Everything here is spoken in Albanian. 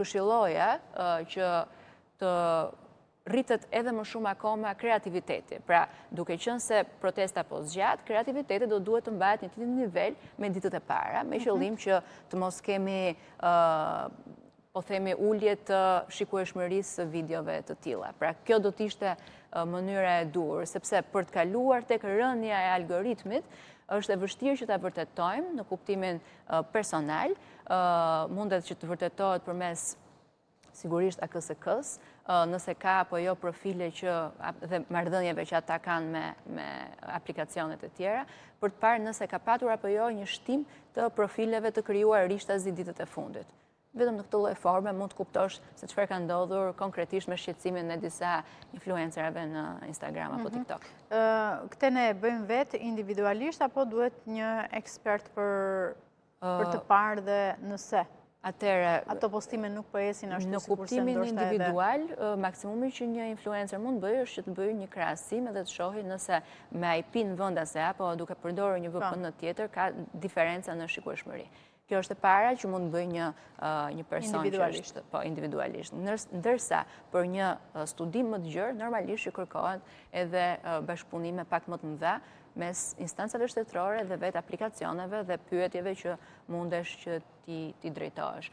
këshilloja që të rritet edhe më shumë akoma kreativiteti. Pra, duke qenë se protesta po zgjat, kreativiteti do duhet të mbahet në një nivel me ditët e para, me qëllim që të mos kemi po themi ullje të shikueshmërisë së videove të tilla. Pra, kjo do të ishte mënyra e dur, sepse për të kaluar tek rënja e algoritmit, është e vështirë që ta vërtetojmë në kuptimin personal, mundet që të vërtetohet përmes sigurisht AKSK-s, nëse ka apo jo profile dhe marrëdhënieve që ata kanë me aplikacionet e tjera, për të parë nëse ka patur apo jo një shtim të profileve të krijuar rishtazi ditët e fundit. Vetëm në këtë lloj forme mund të kuptosh se çfarë ka ndodhur konkretisht me shqetësimin e disa influencerave në Instagram apo TikTok. Këtë ne bëjmë vetë individualisht apo duhet një ekspert për të parë dhe nëse? Ato postime nuk përjesin ashtu në kuptimin individual, maksimumi që një influencer mund bëjë është që të bëjë një krahasim edhe të shohë nëse me IP-n vendase apo duke përdorur një VPN tjetër ka diferenca në shikueshmëri. Kjo është e para që mund bëjë një person individualisht. Ndërsa për një studim më të gjerë, normalisht që kërkohet edhe bashkëpunime pak më të mëdha mes instancave shtetërore dhe vetë aplikacioneve dhe pyetjeve që mundesh që ti drejtohesh.